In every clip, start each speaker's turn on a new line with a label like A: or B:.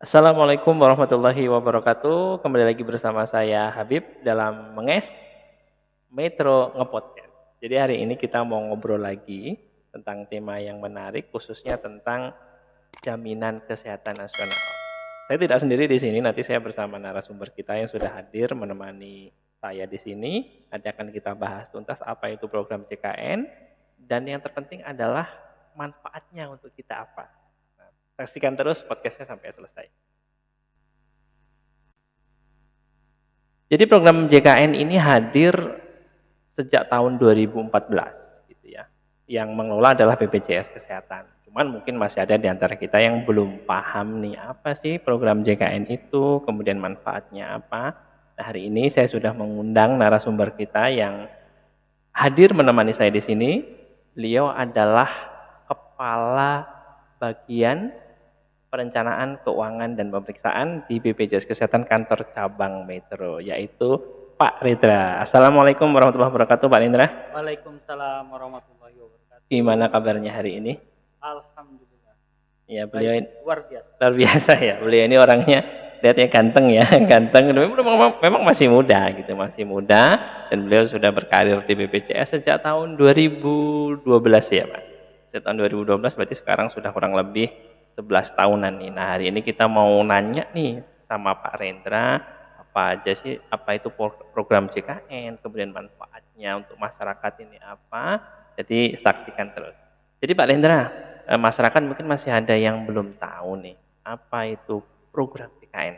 A: Assalamualaikum warahmatullahi wabarakatuh. Kembali lagi bersama saya Habib dalam Menges Metro Ngepodcast. Jadi hari ini kita mau ngobrol lagi tentang tema yang menarik, khususnya tentang jaminan kesehatan nasional. Saya tidak sendiri di sini, nanti saya bersama narasumber kita yang sudah hadir menemani saya di sini. Nanti akan kita bahas tuntas apa itu program JKN dan yang terpenting adalah manfaatnya untuk kita apa. Nah, saksikan terus podcastnya sampai selesai. Jadi program JKN ini hadir sejak tahun 2014 gitu ya. Yang mengelola adalah BPJS Kesehatan. Cuman mungkin masih ada di antara kita yang belum paham nih apa sih program JKN itu, kemudian manfaatnya apa. Nah, hari ini saya sudah mengundang narasumber kita yang hadir menemani saya di sini. Beliau adalah kepala bagian perencanaan keuangan dan pemeriksaan di BPJS Kesehatan kantor cabang Metro, yaitu Pak Rendra. Assalamualaikum warahmatullahi wabarakatuh, Pak Rendra.
B: Waalaikumsalam warahmatullahi wabarakatuh.
A: Gimana kabarnya hari ini?
B: Alhamdulillah.
A: Ya, beliau
B: Luar biasa.
A: luar biasa ya. Beliau ini orangnya lihatnya ganteng ya, ganteng. Memang masih muda gitu, masih muda dan beliau sudah berkarir di BPJS sejak tahun 2012 ya, Pak. Sejak tahun 2012 berarti sekarang sudah kurang lebih 11 tahunan nih. Nah, hari ini kita mau nanya nih sama Pak Rendra, apa aja sih, apa itu program JKN, kemudian manfaatnya untuk masyarakat ini apa. Jadi saksikan terus. Jadi Pak Rendra, masyarakat mungkin masih ada yang belum tahu nih, apa itu program JKN.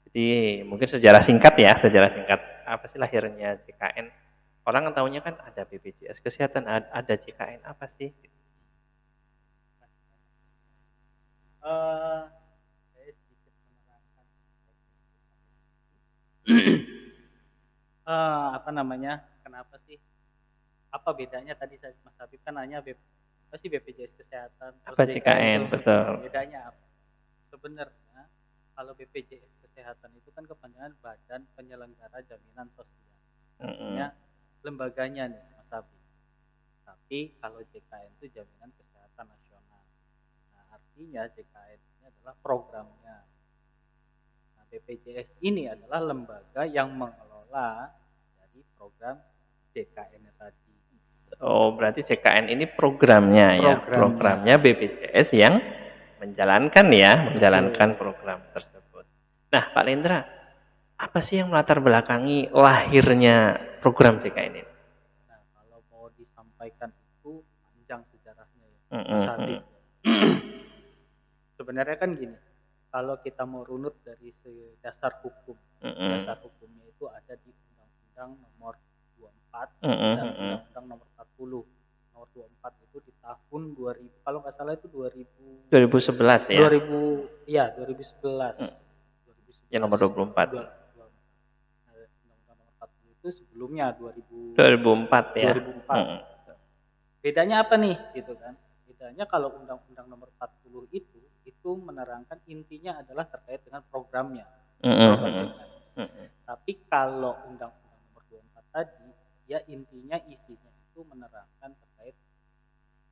A: Jadi mungkin sejarah singkat ya, sejarah singkat. Apa sih lahirnya JKN? Orang kan tahunya kan ada BPJS Kesehatan, ada JKN, apa sih?
B: Saya sedikit menerangkan apa namanya? Kenapa sih? Apa bedanya tadi Mas Habib kan nanya apa sih BPJS Kesehatan,
A: Apa
B: terus
A: JKN,
B: itu
A: betul.
B: bedanya apa? Sebenarnya kalau BPJS Kesehatan itu kan kepanjangan Badan Penyelenggara Jaminan Sosial. Artinya lembaganya nih Mas Habib. Tapi kalau JKN itu Jaminan Kesehatan Nasional. Nah, artinya JKN ini adalah programnya. Nah, BPJS ini adalah lembaga yang mengelola dari program JKN tadi.
A: Oh, berarti JKN ini programnya ya, programnya BPJS yang menjalankan program tersebut. Nah, Pak Lendra, apa sih yang melatar belakangi lahirnya program JKN ini?
B: Nah, kalau mau disampaikan itu panjang sejarahnya ya,
A: Mas
B: Habib. Sebenarnya kan gini, kalau kita mau runut dari dasar hukum, dasar hukumnya itu ada di Undang-Undang Nomor 24 dan Undang-Undang Nomor 40. Nomor 24 itu di tahun 2000, kalau nggak salah itu
A: 2011 ya.
B: 2011.
A: Yang nomor 24.
B: Undang-Undang Nomor 40 itu sebelumnya
A: 2004 ya.
B: 2004. Bedanya apa nih gitu kan? Bedanya kalau Undang-Undang Nomor 40 itu menerangkan intinya adalah terkait dengan programnya. Tapi kalau Undang-Undang Nomor 24 tadi, ya intinya isinya itu menerangkan terkait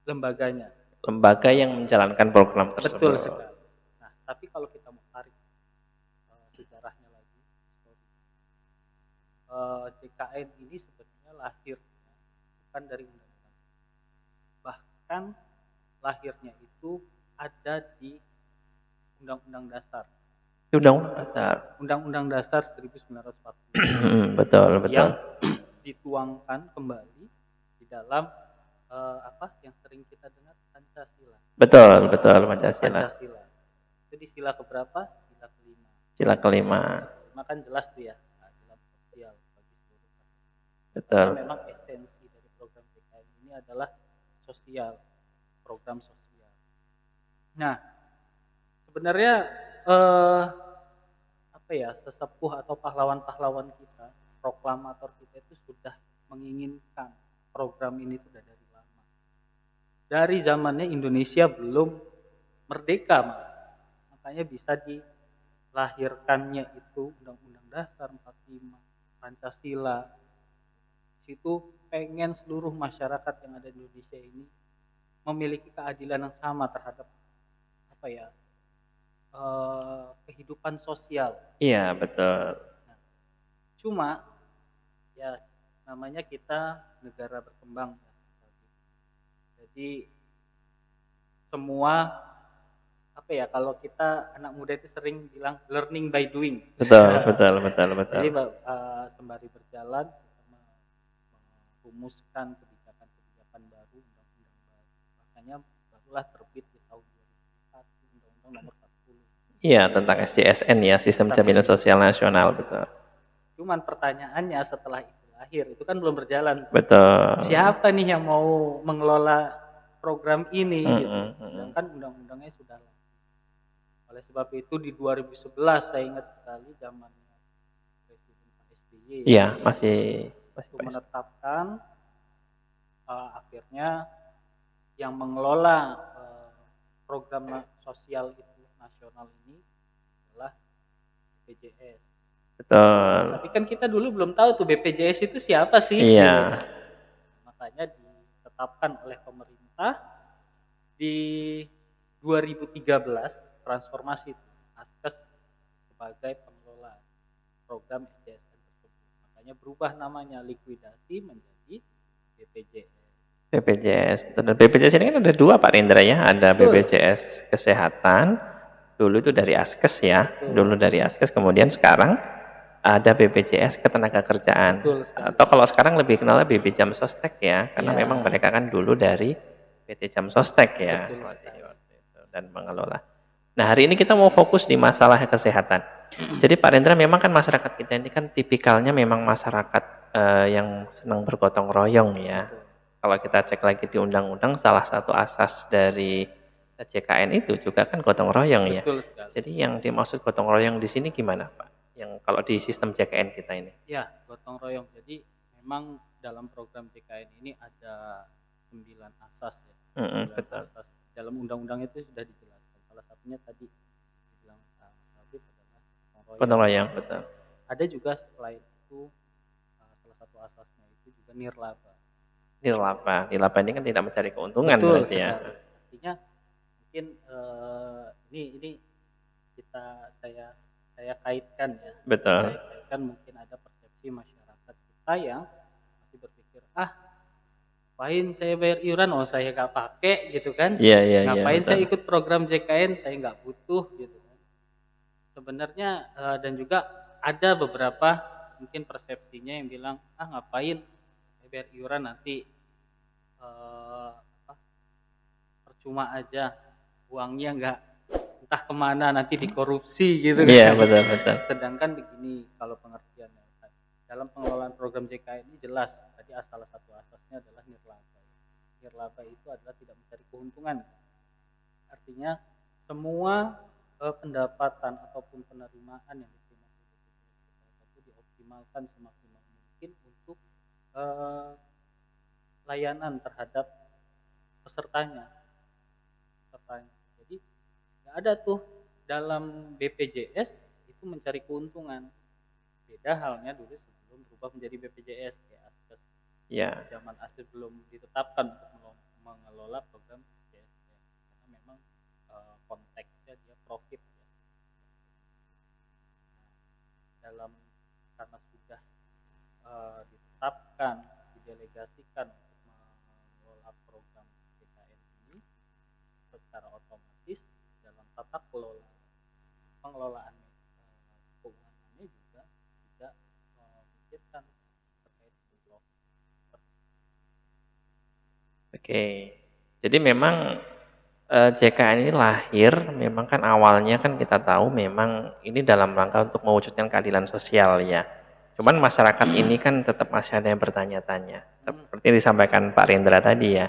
B: lembaganya.
A: Lembaga yang menjalankan program tersebut.
B: Betul sekali. Nah, tapi kalau kita mau tarik sejarahnya lagi, JKN ini sebenarnya lahirnya bukan dari undang-undang, bahkan lahirnya itu ada di Undang-Undang Dasar. Undang-Undang Dasar 1940.
A: Betul.
B: Yang dituangkan kembali di dalam apa yang sering kita dengar Pancasila.
A: Betul Pancasila.
B: Itu di sila keberapa? Sila kelima.
A: Sila kelima.
B: Makan jelas tuh ya, keadilan sosial bagi seluruh rakyat.
A: Betul.
B: Karena memang esensi dari program JKN ini adalah sosial, program sosial. Nah, sebenarnya apa ya, sesepuh atau pahlawan-pahlawan kita, proklamator kita itu sudah menginginkan program ini sudah dari lama. Dari zamannya Indonesia belum merdeka, makanya bisa dilahirkannya itu Undang-Undang Dasar 45, Pancasila. Situ pengen seluruh masyarakat yang ada di Indonesia ini memiliki keadilan yang sama terhadap apa ya, kehidupan sosial.
A: Iya, betul.
B: Nah, cuma ya namanya kita negara berkembang, jadi semua apa ya, kalau kita anak muda itu sering bilang learning by doing.
A: Betul, betul, betul, betul.
B: Jadi sembari berjalan kita merumuskan kebijakan-kebijakan baru, undang-undang baru. Makanya barulah terbit di tahun 2001 Undang-Undang Nomor 40.
A: Iya, tentang SJSN ya, Sistem Jaminan Sosial Nasional, betul.
B: Cuman pertanyaannya setelah itu lahir, itu kan belum berjalan.
A: Betul.
B: Siapa nih yang mau mengelola program ini gitu. Sedangkan undang-undangnya sudah lahir. Oleh sebab itu di 2011 saya ingat sekali zamannya Presiden Pak SBY.
A: Iya, masih
B: menetapkan akhirnya yang mengelola program sosial itu nasional ini adalah BPJS.
A: Betul.
B: Tapi kan kita dulu belum tahu tuh BPJS itu siapa sih.
A: Iya.
B: Makanya ditetapkan oleh pemerintah di 2013 transformasi Askes sebagai pengelola program SJSN tersebut. Makanya berubah namanya, likuidasi menjadi BPJS.
A: BPJS. Betul. BPJS ini kan ada dua Pak Rendra ya, ada BPJS Kesehatan, dulu itu dari Askes ya, dulu dari Askes, kemudian sekarang ada BPJS Ketenagakerjaan. Atau kalau sekarang lebih kenalnya BP Jam Sostek ya, karena memang mereka kan dulu dari PT Jam Sostek ya, dan mengelola. Nah, hari ini kita mau fokus di masalah kesehatan. Jadi Pak Rendra, memang kan masyarakat kita ini kan tipikalnya memang masyarakat yang senang bergotong royong ya. Kalau kita cek lagi di undang-undang, salah satu asas dari JKN itu juga kan gotong royong ya. Jadi yang dimaksud gotong royong di sini gimana Pak? Yang kalau di sistem JKN kita ini?
B: Ya, gotong royong. Jadi memang dalam program JKN ini ada 9 asas ya. 9
A: betul.
B: asas. Dalam undang-undang itu sudah dijelaskan. Salah satunya tadi dibilang Habib adalah
A: gotong royong, betul.
B: Ada juga selain itu salah satu asasnya itu juga nirlaba.
A: Nirlaba ini kan tidak mencari keuntungan.
B: Betul,
A: berarti ya.
B: Artinya mungkin ini saya kaitkan ya.
A: Betul.
B: Saya kaitkan, mungkin ada persepsi masyarakat kita yang masih berpikir, ngapain saya bayar iuran, saya nggak pakai gitu kan. Ngapain saya ikut program JKN, saya nggak butuh gitu kan. Sebenarnya dan juga ada beberapa mungkin persepsinya yang bilang, ngapain saya bayar iuran, nanti percuma aja, uangnya nggak entah kemana, nanti dikorupsi gitu kan.
A: Iya, betul.
B: Sedangkan begini, kalau pengertiannya dalam pengelolaan program JKN ini jelas, tadi salah satu asasnya adalah nirlaba. Nirlaba itu adalah tidak mencari keuntungan. Artinya semua pendapatan ataupun penerimaan yang diterima itu dioptimalkan semaksimal mungkin untuk layanan terhadap pesertanya. Jadi nggak ada tuh dalam BPJS itu mencari keuntungan. Beda halnya dulu sebelum berubah menjadi BPJS kayak Askes. Zaman Askes belum ditetapkan untuk mengelola program BPJS, karena memang konteksnya dia profit ya. Karena sudah ditetapkan, didelegasikan untuk mengelola program JKN ini, secara otomatis dalam tata kelola pengelolaan keuangannya juga tidak memikirkan terkait blok.
A: Oke, jadi memang JKN ini lahir, memang kan awalnya kan kita tahu memang ini dalam rangka untuk mewujudkan keadilan sosial ya. Cuman masyarakat ini kan tetap masih ada yang bertanya-tanya. Seperti disampaikan Pak Rendra tadi ya.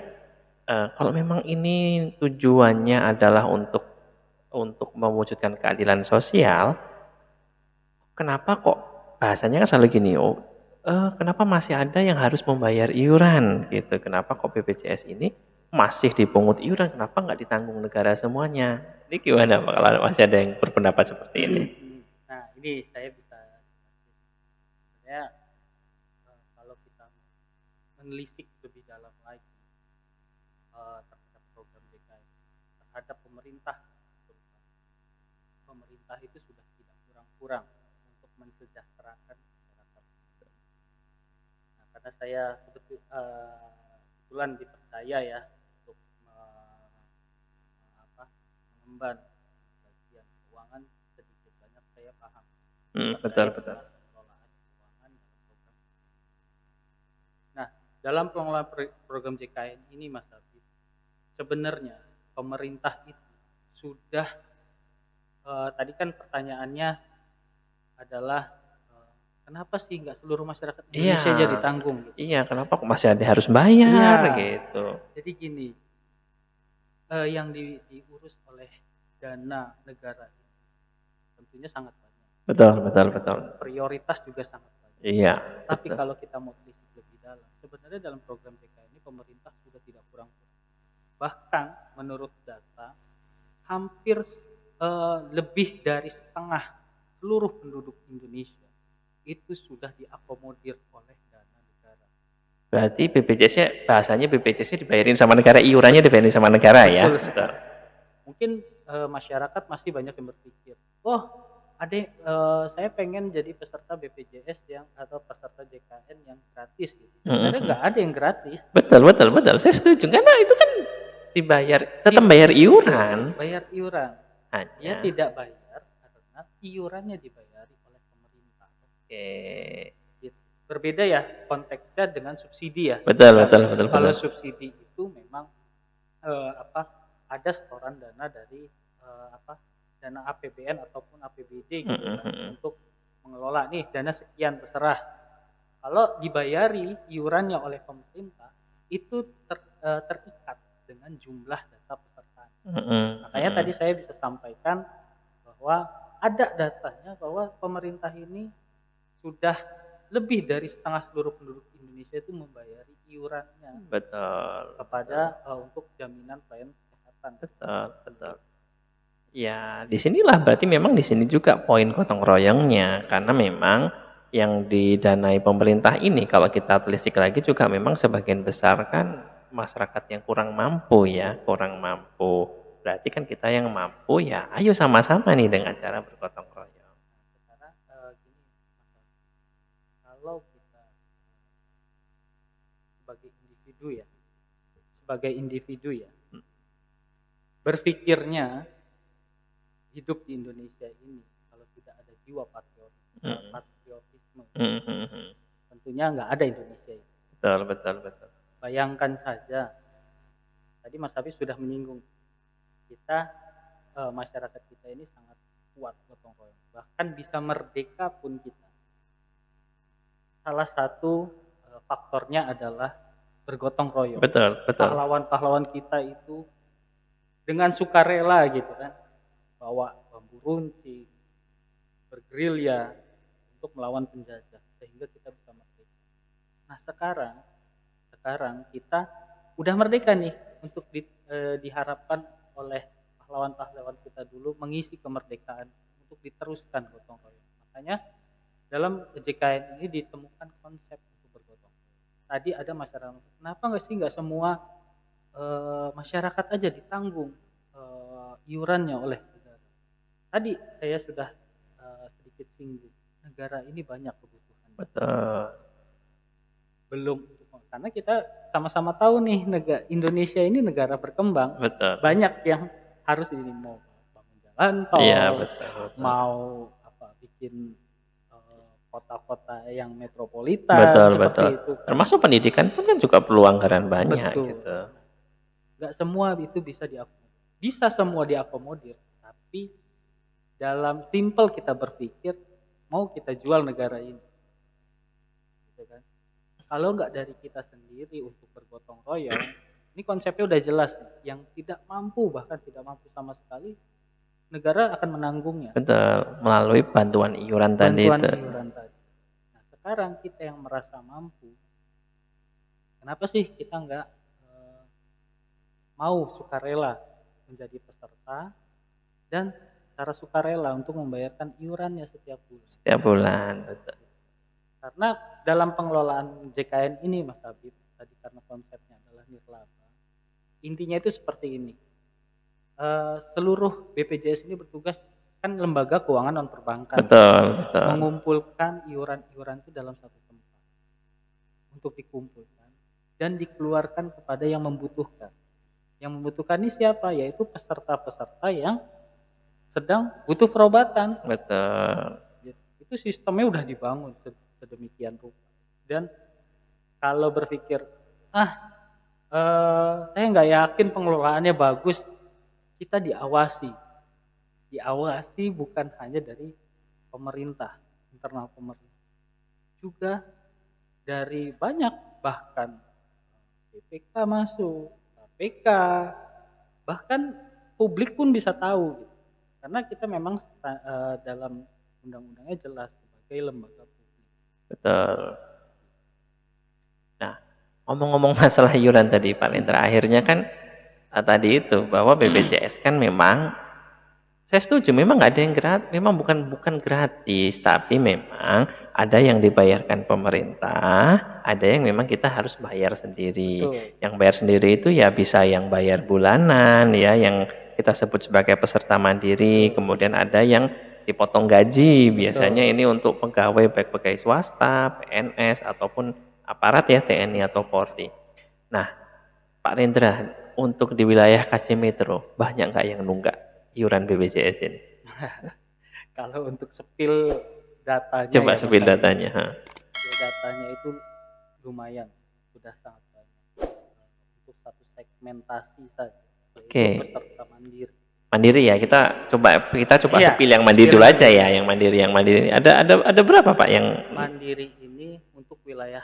A: Kalau memang ini tujuannya adalah untuk mewujudkan keadilan sosial, kenapa kok bahasanya kan selalu gini, kenapa masih ada yang harus membayar iuran gitu? Kenapa kok BPJS ini masih dipungut iuran? Kenapa nggak ditanggung negara semuanya? Ini gimana Pak kalau masih ada yang berpendapat seperti ini?
B: Nah, ini saya bisa kalau kita menelisik lebih dalam lagi terhadap program JKN, terhadap pemerintah, pemerintah itu sudah tidak kurang-kurang untuk mensejahterakan masyarakat. Nah, karena saya kebetulan dipercaya ya untuk mengemban bagian keuangan, sedikit banyak saya paham
A: Betul,
B: terkait
A: betul.
B: dengan pengelolaan keuangan dalam program. Nah, dalam pengelolaan program JKN ini Mas Habib, sebenarnya pemerintah itu sudah tadi kan pertanyaannya adalah kenapa sih nggak seluruh masyarakat
A: Iya,
B: Indonesia jadi ditanggung gitu.
A: iya, kenapa kok masih harus bayar
B: Iya.
A: gitu?
B: Jadi gini, yang diurus oleh dana negara ini tentunya sangat banyak.
A: Betul, betul, betul.
B: Prioritas juga sangat banyak.
A: Iya.
B: Tapi
A: betul.
B: kalau kita mau telisik lebih dalam, sebenarnya dalam program JKN ini pemerintah sudah tidak kurang-kurang. Bahkan menurut data, hampir lebih dari setengah seluruh penduduk Indonesia itu sudah diakomodir oleh dana negara.
A: Berarti BPJS bahasanya BPJS dibayarin sama negara, iurannya dibayarin sama negara ya.
B: Betul sekali. Mungkin masyarakat masih banyak yang berpikir, oh saya pengen jadi peserta BPJS atau peserta JKN yang gratis gitu. Sebenarnya nggak ada yang gratis.
A: Betul, betul, betul. Saya setuju karena itu kan dibayar, tetap bayar iuran.
B: Bayar iuran.
A: Hanya
B: Dia tidak bayar karena iurannya dibayari oleh pemerintah.
A: Oke.
B: Berbeda ya konteksnya dengan subsidi ya.
A: Betul, betul, betul.
B: Kalau subsidi itu memang ada setoran dana dari dana APBN ataupun APBD gitu kan, untuk mengelola nih dana sekian terserah. Kalau dibayari iurannya oleh pemerintah itu terikat dengan jumlah data peserta. Makanya tadi saya bisa sampaikan bahwa ada datanya bahwa pemerintah ini sudah lebih dari setengah seluruh penduduk Indonesia itu membayari iurannya.
A: Betul.
B: Kepada untuk jaminan pelayanan kesehatan.
A: Betul, betul. Ya, disinilah berarti memang di sini juga poin gotong royongnya, karena memang yang didanai pemerintah ini kalau kita telisik lagi juga memang sebagian besar kan masyarakat yang kurang mampu ya, kurang mampu. Berarti kan kita yang mampu ya, ayo sama-sama nih dengan cara bergotong royong.
B: Karena gini, kalau kita sebagai individu ya, berpikirnya hidup di Indonesia ini kalau tidak ada jiwa patriotisme, tentunya nggak ada Indonesia ini.
A: Betul, betul, betul.
B: Bayangkan saja, tadi Mas Hafiz sudah menyinggung, kita masyarakat kita ini sangat kuat gotong royong, bahkan bisa merdeka pun kita. Salah satu faktornya adalah bergotong royong.
A: Betul, betul.
B: Pahlawan-pahlawan kita itu dengan sukarela gitu kan, bawa bambu runcing, bergerilya untuk melawan penjajah sehingga kita bisa merdeka. Nah sekarang kita udah merdeka nih, untuk diharapkan oleh pahlawan-pahlawan kita dulu mengisi kemerdekaan untuk diteruskan gotong royong. Makanya dalam JKN ini ditemukan konsep untuk bergotong royong. Tadi ada masyarakat, kenapa nggak semua masyarakat aja ditanggung iurannya oleh negara. Tadi saya sudah sedikit singgung, negara ini banyak kebutuhan.
A: Betul.
B: Belum, karena kita sama-sama tahu nih Indonesia ini negara berkembang.
A: Betul.
B: Banyak yang harus ini, mau bangun jalan tol,
A: Iya, betul.
B: mau bikin kota-kota yang metropolitan,
A: betul,
B: seperti
A: betul.
B: itu.
A: Termasuk pendidikan pun kan juga perlu anggaran banyak.
B: Betul.
A: Gitu.
B: Nggak semua itu bisa semua diakomodir, tapi dalam simple kita berpikir, mau kita jual negara ini, gitu kan? Kalau nggak dari kita sendiri untuk bergotong royong, ini konsepnya udah jelas nih, yang tidak mampu, bahkan tidak mampu sama sekali, negara akan menanggungnya.
A: Betul, melalui bantuan iuran tadi.
B: Nah sekarang kita yang merasa mampu, kenapa sih kita nggak mau sukarela menjadi peserta dan cara sukarela untuk membayarkan iurannya setiap bulan.
A: Setiap bulan, betul.
B: Karena dalam pengelolaan JKN ini Mas Habib, tadi karena konsepnya adalah nirlaba, intinya itu seperti ini. Seluruh BPJS ini bertugas kan lembaga keuangan non perbankan
A: Betul, betul.
B: mengumpulkan iuran-iuran itu dalam satu tempat untuk dikumpulkan dan dikeluarkan kepada yang membutuhkan. Yang membutuhkan ini siapa? Yaitu peserta-peserta yang sedang butuh perobatan.
A: Betul.
B: Itu sistemnya udah dibangun sedemikian rupa. Dan kalau berpikir, saya nggak yakin pengelolaannya bagus, kita diawasi. Diawasi bukan hanya dari pemerintah, internal pemerintah, juga dari banyak, bahkan BPK masuk, KPK, bahkan publik pun bisa tahu, karena kita memang dalam undang-undangnya jelas sebagai lembaga publik.
A: Betul. Nah, ngomong-ngomong masalah iuran tadi paling terakhirnya kan tadi itu bahwa BPJS kan memang saya setuju memang nggak ada yang gratis, memang bukan gratis, tapi memang ada yang dibayarkan pemerintah, ada yang memang kita harus bayar sendiri.
B: Betul.
A: Yang bayar sendiri itu ya bisa yang bayar bulanan ya, yang kita sebut sebagai peserta mandiri, kemudian ada yang dipotong gaji, biasanya ini untuk pegawai baik pegawai swasta, PNS ataupun aparat ya TNI atau Polri. Nah, Pak Rendra, untuk di wilayah KC Metro banyak nggak yang nunggak iuran BPJS ini?
B: Kalau untuk sepil datanya,
A: coba sepil datanya.
B: Sepil datanya itu lumayan, sudah sangat banyak. Untuk satu segmentasi saja, peserta mandiri. Mandiri
A: ya, kita coba sepil yang mandiri dulu aja ya, yang mandiri. Ada berapa Pak yang
B: mandiri ini untuk wilayah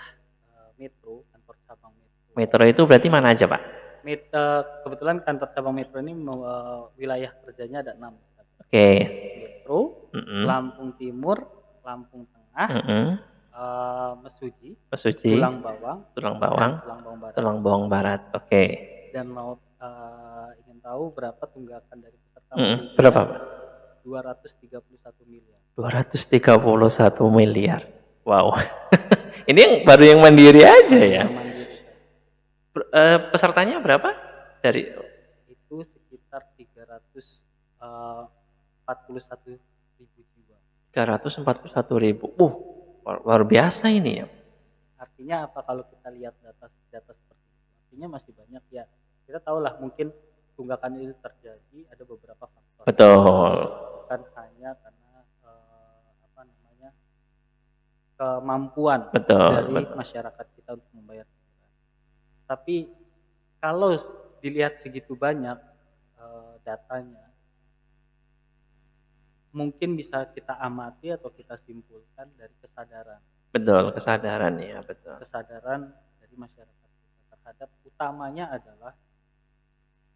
B: Metro, kantor cabang Metro.
A: Metro itu berarti mana aja Pak?
B: Kebetulan kantor cabang Metro ini wilayah kerjanya ada 6. Metro, Lampung Timur, Lampung Tengah, Mesuji, Tulang
A: Bawang Barat.
B: Dan mau ingin tahu berapa tunggakan dari peserta?
A: Berapa Pak?
B: 231 miliar.
A: 231 miliar. Wow. Ini yang baru yang mandiri aja ya. Pesertanya berapa? Dari
B: itu sekitar 341 ribu jiwa.
A: 341 ribu. Luar biasa ini ya.
B: Artinya apa kalau kita lihat data seperti itu? Artinya masih banyak ya. Kita tahulah mungkin tunggakan itu terjadi ada beberapa faktor.
A: Betul.
B: Bukan hanya karena kemampuan dari masyarakat kita untuk membayar. Tapi kalau dilihat segitu banyak datanya, mungkin bisa kita amati atau kita simpulkan dari kesadaran.
A: Betul, kesadaran ya, betul.
B: Kesadaran dari masyarakat kita terhadap utamanya adalah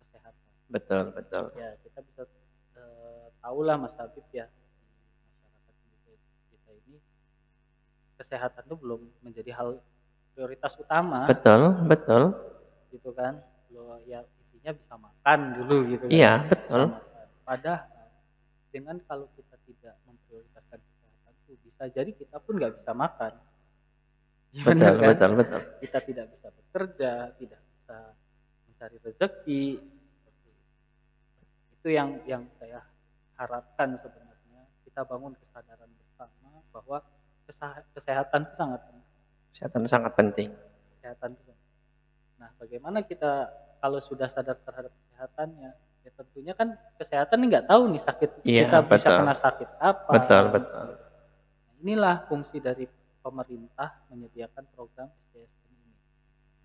B: kesehatan.
A: Betul.
B: Ya, kita bisa tahulah Mas Habib ya, masyarakat kita ini kesehatan itu belum menjadi hal prioritas utama.
A: Betul.
B: Gitu kan. Lo ya intinya bisa makan dulu gitu kan.
A: Iya, betul.
B: Padahal dengan kalau kita tidak memprioritaskan kesehatan itu bisa jadi kita pun nggak bisa makan.
A: Betul.
B: Kita tidak bisa bekerja, tidak bisa mencari rezeki. Itu yang saya harapkan sebenarnya, kita bangun kesadaran bersama bahwa kesehatan itu sangat penting. Kesehatan itu. Nah, bagaimana kita kalau sudah sadar terhadap kesehatannya, ya tentunya kan kesehatan ini nggak tahu nih sakit kita bisa kena sakit apa.
A: Betul.
B: Nah, inilah fungsi dari pemerintah menyediakan program SDSN ini.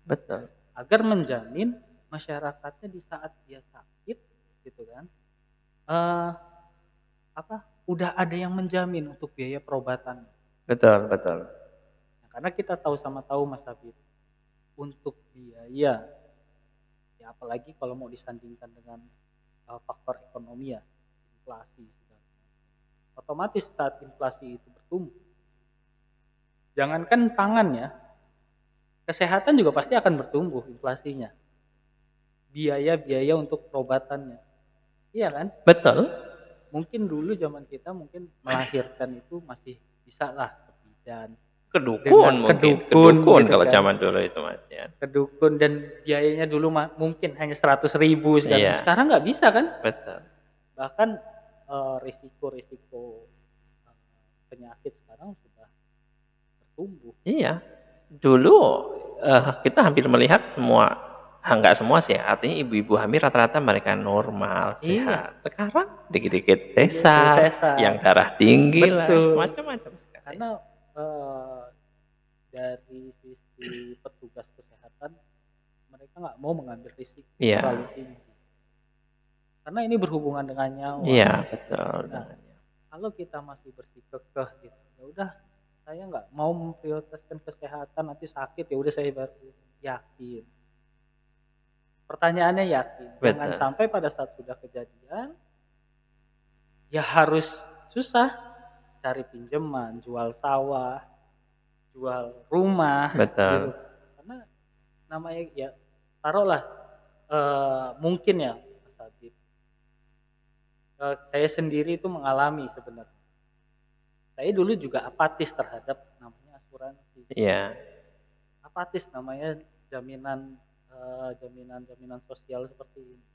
A: Betul.
B: Agar menjamin masyarakatnya di saat dia sakit, gitu kan, udah ada yang menjamin untuk biaya perobatan.
A: Betul.
B: Karena kita tahu Mas Habib, untuk biaya ya apalagi kalau mau disandingkan dengan faktor ekonomi ya, inflasi, otomatis saat inflasi itu bertumbuh, jangankan pangan ya, kesehatan juga pasti akan bertumbuh inflasinya, biaya untuk perobatannya, iya kan?
A: Betul.
B: Mungkin dulu zaman kita mungkin melahirkan itu masih bisa lah kebidan,
A: kedukun kalau kan. Zaman dulu itu Mas ya.
B: Kedukun dan biayanya dulu mungkin hanya 100.000 sekarang. Sekarang nggak bisa kan?
A: Betul.
B: Bahkan risiko-risiko penyakit sekarang sudah bertumbuh.
A: Iya. Dulu kita hampir melihat semua, nggak semua sih, artinya ibu-ibu hamil rata-rata mereka normal,
B: Iya,
A: sehat. Sekarang dikit-dikit
B: begitu
A: sesar,
B: sesar.
A: yang darah tinggi lah,
B: Betul.
A: macam-macam sekali.
B: Karena dari sisi petugas kesehatan mereka nggak mau mengambil risiko
A: Iya.
B: terlalu tinggi. Karena ini berhubungan dengan nyawa.
A: Iya, betul.
B: Nah, kalau kita masih bersikukuh gitu, ya udah saya nggak mau memprioritaskan kesehatan, nanti sakit ya udah saya baru yakin. Pertanyaannya yakin. Jangan
A: Betul.
B: sampai pada saat sudah kejadian ya harus susah cari pinjaman, jual sawah, jual rumah,
A: Betul.
B: gitu. Karena namanya ya taruhlah mungkin ya Mas Habib, saya sendiri itu mengalami sebenarnya. Saya dulu juga apatis terhadap namanya asuransi.
A: Iya.
B: Apatis namanya jaminan sosial seperti ini.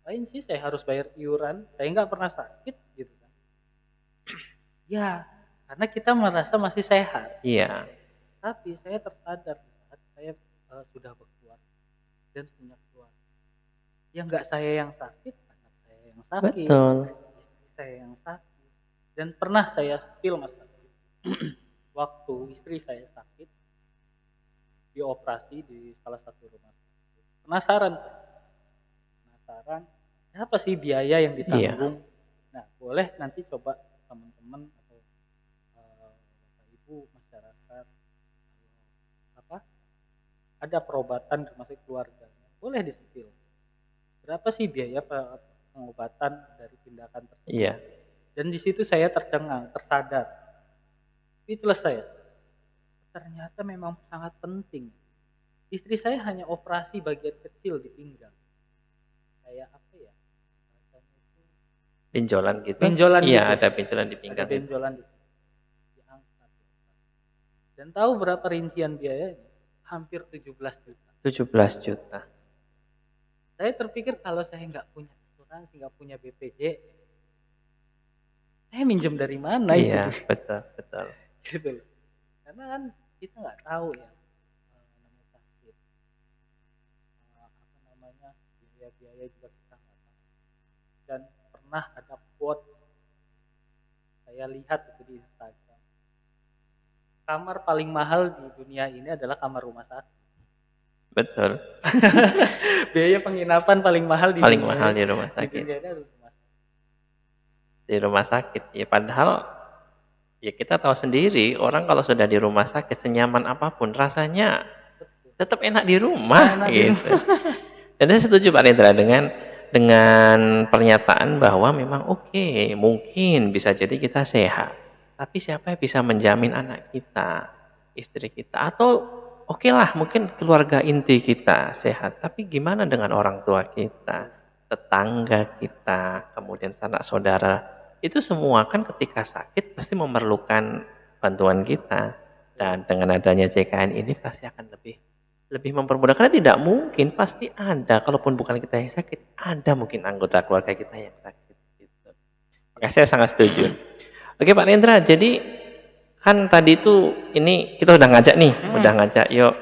B: Lain sih saya harus bayar iuran, saya nggak pernah sakit gitu kan. Ya, karena kita merasa masih sehat.
A: Iya.
B: Tapi saya tersadar saat saya sudah berkeluarga dan punya keluarga. Ya nggak saya yang sakit, anak saya yang sakit,
A: Betul.
B: istri saya yang sakit. Dan pernah saya spill Mas Habib. Waktu istri saya sakit dioperasi di salah satu rumah sakit. Penasaran berapa sih biaya yang ditanggung? Nah, boleh nanti coba teman-teman atau Bapak Ibu masyarakat ada perobatan termasuk keluarga, boleh disipil. Berapa sih biaya pengobatan dari tindakan tersebut?
A: Iya.
B: Dan di situ saya tercengang, tersadar. Itulah saya. Ternyata memang sangat penting. Istri saya hanya operasi bagian kecil di pinggang. Kayak apa ya?
A: Benjolan gitu.
B: Benjolan
A: iya,
B: gitu.
A: ada benjolan di pinggang.
B: Ada benjolan diangkat. Dan tahu berapa rincian biayanya? Hampir 17 juta.
A: 17 juta.
B: Saya terpikir kalau saya nggak punya asuransi, nggak punya BPJS, saya minjem dari mana itu?
A: Iya, betul, betul.
B: Gitu loh. Karena kan kita nggak tahu ya namanya sakit, biaya-biaya juga kita nggak tahu. Dan pernah ada quote saya lihat itu di Instagram, kamar paling mahal di dunia ini adalah kamar rumah sakit.
A: Betul.
B: Biaya penginapan paling mahal di
A: Paling
B: dunia,
A: mahal di rumah sakit.
B: Di dunia ini adalah rumah sakit.
A: Di rumah sakit. Ya padahal ya kita tahu sendiri, orang kalau sudah di rumah sakit senyaman apapun rasanya tetap enak di rumah gitu. Dan saya setuju Pak Rendra dengan pernyataan bahwa memang oke, mungkin bisa jadi kita sehat. Tapi siapa yang bisa menjamin anak kita, istri kita, atau oke lah mungkin keluarga inti kita sehat, tapi gimana dengan orang tua kita, tetangga kita, kemudian sanak saudara, itu semua kan ketika sakit pasti memerlukan bantuan kita. Dan dengan adanya JKN ini pasti akan lebih mempermudah, karena tidak mungkin, pasti ada, kalaupun bukan kita yang sakit, ada mungkin anggota keluarga kita yang sakit gitu. Maka saya sangat setuju. Oke Pak Rendra, jadi kan tadi itu ini kita udah ngajak nih, yuk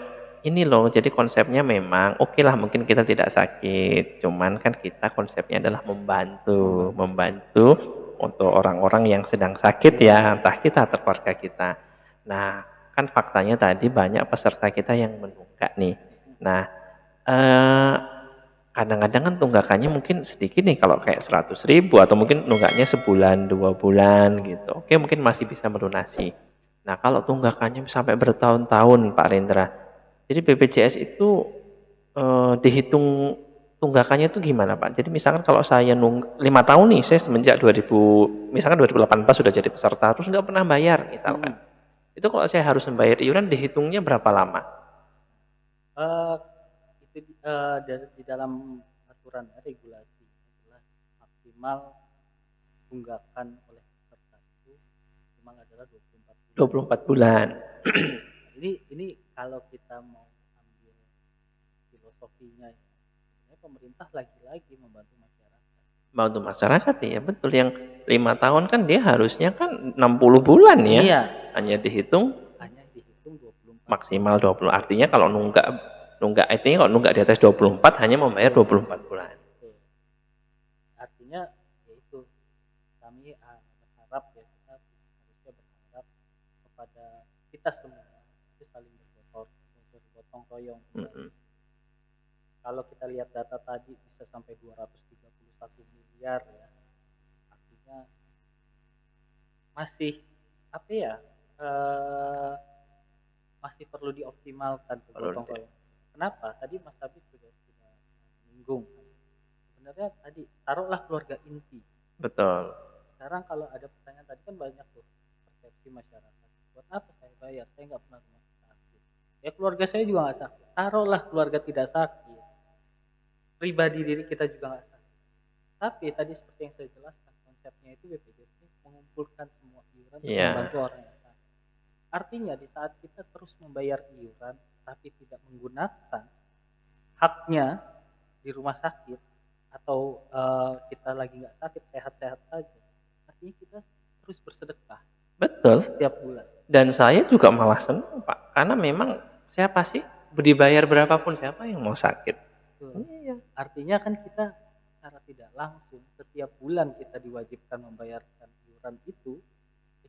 A: ini loh, jadi konsepnya memang oke lah mungkin kita tidak sakit, cuman kan kita konsepnya adalah membantu untuk orang-orang yang sedang sakit ya, entah kita atau keluarga kita. Nah kan faktanya tadi banyak peserta kita yang menunggak nih. Nah kadang-kadang kan tunggakannya mungkin sedikit nih, kalau kayak 100.000 atau mungkin nunggaknya sebulan 2 bulan gitu, oke mungkin masih bisa melunasi. Nah kalau tunggakannya sampai bertahun-tahun Pak Rendra, jadi BPJS itu dihitung tunggakannya itu gimana Pak? Jadi misalkan kalau saya 5 tahun nih, saya semenjak 2018 sudah jadi peserta, terus nggak pernah bayar misalkan, itu kalau saya harus membayar iuran dihitungnya berapa lama?
B: Itu di dalam aturan regulasi adalah maksimal tunggakan oleh peserta itu memang adalah
A: 24 bulan.
B: Ini kalau kita mau ambil filosofinya, pemerintah lagi-lagi membantu masyarakat.
A: Bantu masyarakat ya, betul. Yang 5 tahun kan dia harusnya kan 60 bulan ya.
B: Iya,
A: Hanya dihitung
B: hanya dihitung 24
A: maksimal 20. Artinya kalau nunggak nunggak itu kalau nunggak di atas 24 hanya membayar 24 bulan.
B: Betul. Artinya yaitu kami berharap ya, kita harusnya berharap kepada kita semua itu saling bergotong royong. Kalau kita lihat data tadi bisa sampai 231 miliar ya, artinya masih apa ya, masih perlu dioptimalkan gotong royong. Kenapa? Tadi Mas Habib sudah menyinggung. Sebenarnya tadi taruhlah keluarga inti.
A: Betul.
B: Sekarang kalau ada pertanyaan tadi kan banyak tuh persepsi masyarakat. Buat apa saya bayar? Saya nggak pernah rumah sakit. Ya keluarga saya juga nggak sakit. Taruhlah keluarga tidak sakit. Pribadi diri kita juga nggak sakit. Tapi tadi seperti yang saya jelaskan, konsepnya itu BPJS ini mengumpulkan semua iuran untuk membantu orang yang sakit. Artinya di saat kita terus membayar iuran tapi tidak menggunakan haknya di rumah sakit atau kita lagi nggak sakit, sehat-sehat saja, artinya kita terus bersedekah.
A: Betul.
B: Setiap bulan.
A: Dan saya juga malah senang Pak, karena memang siapa sih dibayar berapapun siapa yang mau sakit.
B: Iya. Artinya kan kita secara tidak langsung setiap bulan kita diwajibkan membayarkan iuran itu,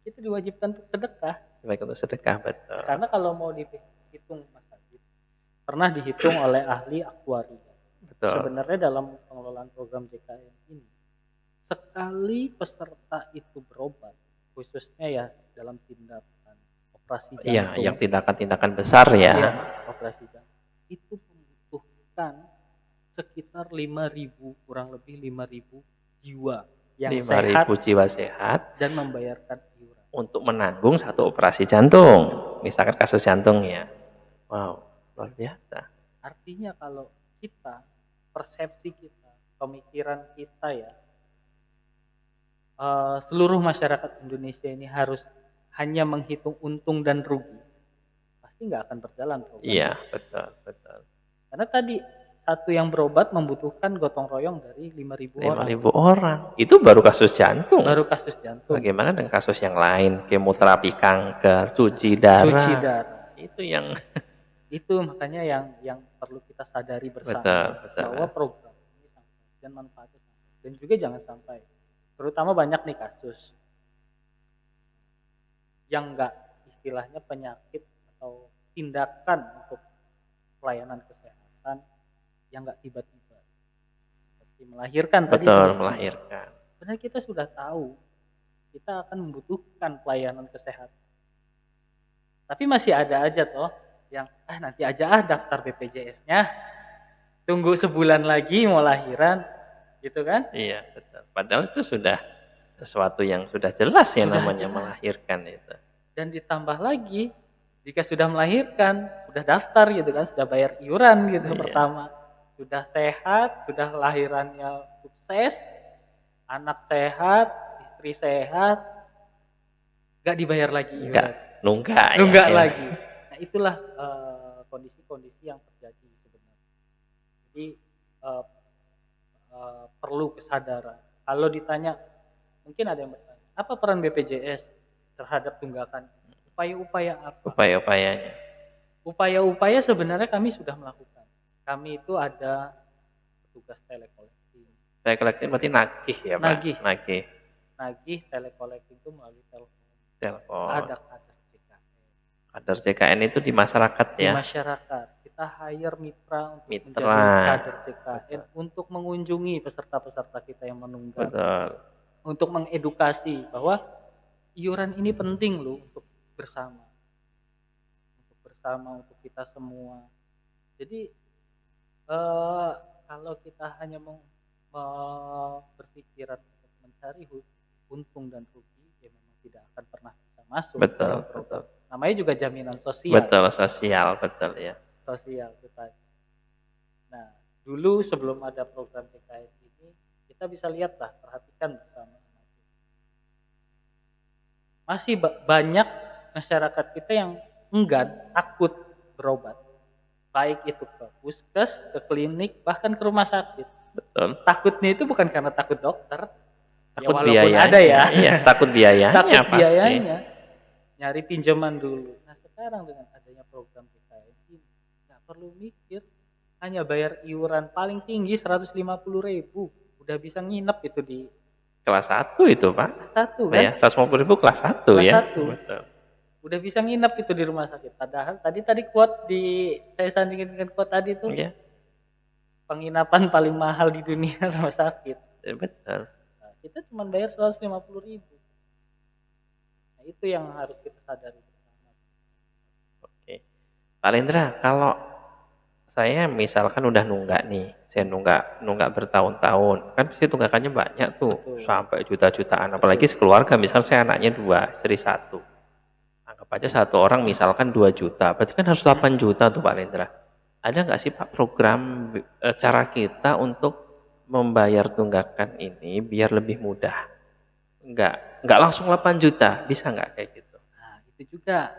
B: kita diwajibkan untuk sedekah.
A: Baik, untuk sedekah, betul.
B: Karena kalau mau dihitung Mas Habib, pernah dihitung oleh ahli aktuaria. Betul. Sebenarnya dalam pengelolaan program JKN ini, sekali peserta itu berobat, khususnya ya dalam tindakan operasi jantung.
A: Iya, yang tindakan-tindakan besar ya.
B: Iya, operasi jantung. Itu membutuhkan sekitar 5.000, kurang lebih 5.000 jiwa yang
A: 5.000 jiwa sehat
B: dan membayarkan iuran
A: untuk menanggung satu operasi jantung, misalkan kasus jantung ya. Wow, luar biasa.
B: Artinya kalau kita, persepsi kita, pemikiran kita ya, seluruh masyarakat Indonesia ini harus hanya menghitung untung dan rugi, pasti nggak akan berjalan program.
A: Iya, betul, betul.
B: Karena tadi satu yang berobat membutuhkan gotong royong dari 5.000 orang.
A: 5.000 orang. Itu baru kasus jantung.
B: Baru kasus jantung.
A: Bagaimana dengan kasus yang lain? Kemoterapi kanker, cuci darah.
B: Cuci darah.
A: Itu yang
B: itu makanya yang perlu kita sadari bersama.
A: Betul, betul.
B: Bahwa program ini sampai dan manfaatnya sampai. Dan juga jangan sampai, terutama banyak nih kasus yang enggak istilahnya penyakit atau tindakan untuk pelayanan kesehatan yang enggak tiba-tiba seperti melahirkan.
A: Betul, tadi melahirkan.
B: Sebenarnya kita sudah tahu kita akan membutuhkan pelayanan kesehatan, tapi masih ada aja toh yang nanti aja daftar BPJS-nya, tunggu sebulan lagi mau lahiran, gitu kan?
A: Iya, betul. Padahal itu sudah sesuatu yang sudah jelas ya, namanya jelas. Melahirkan itu.
B: Dan ditambah lagi, jika sudah melahirkan, sudah daftar gitu kan, sudah bayar iuran gitu. Iya. Pertama, sudah sehat, sudah lahirannya sukses, anak sehat, istri sehat, gak dibayar lagi iuran.
A: Nunggak
B: ya. Lagi. Nah itulah kondisi-kondisi yang terjadi sebenarnya. Jadi perlu kesadaran. Kalau ditanya, mungkin ada yang bertanya, apa peran BPJS terhadap tunggakan? Upaya-upaya apa?
A: Upaya-upayanya.
B: Upaya-upaya sebenarnya kami sudah melakukan. Kami itu ada petugas telecollecting.
A: Telecollecting berarti nagih ya Pak? Nagih.
B: Nagih telecollecting itu melalui
A: telepon.
B: Ada
A: kader JKN itu di masyarakat ya?
B: Di masyarakat. Kita hire mitra untuk menjadi kader JKN. Betul. Untuk mengunjungi peserta-peserta kita yang menunggak.
A: Betul.
B: Untuk mengedukasi bahwa iuran ini penting loh untuk bersama. Untuk kita semua. Jadi kalau kita hanya berpikiran untuk mencari untung dan rugi, ya memang tidak akan pernah bisa masuk. Betul. Namanya juga jaminan sosial.
A: Betul, sosial, betul ya.
B: Sosial kita. Nah, dulu sebelum ada program JKN ini, kita bisa lihatlah, perhatikan bersama. Masih banyak masyarakat kita yang enggan, takut berobat. Baik itu ke puskes, ke klinik, bahkan ke rumah sakit.
A: Betul.
B: Takutnya itu bukan karena takut dokter.
A: Takut
B: walaupun
A: biayanya.
B: ada ya.
A: Iya, takut biayanya
B: Takut
A: pasti.
B: biayanya. Nyari pinjaman dulu. Nah sekarang dengan adanya program PKN ini nggak perlu mikir, hanya bayar iuran paling tinggi 150.000, udah bisa nginep itu di
A: Kelas 1 itu Pak.
B: kelas 1 kan?
A: Ya, 150.000 kelas 1
B: Kelas
A: ya.
B: 1.
A: Betul.
B: Udah bisa nginep itu di rumah sakit. Padahal tadi quote saya sandingin dengan quote tadi tuh,
A: Iya,
B: penginapan paling mahal di dunia rumah sakit.
A: betul.
B: Nah, kita cuma bayar 150.000. Nah, itu yang harus kita sadari.
A: Oke. Pak Lendra, kalau saya misalkan udah nunggak nih, saya nunggak bertahun-tahun, kan pasti tunggakannya banyak tuh,
B: Betul.
A: sampai juta-jutaan. Apalagi sekeluarga, misal saya anaknya 2, istri 1. Anggap aja satu orang misalkan 2 juta, berarti kan harus 8 juta tuh Pak Lendra. Ada nggak sih Pak program cara kita untuk membayar tunggakan ini biar lebih mudah? Nggak langsung 8 juta, bisa nggak kayak gitu?
B: Nah, itu juga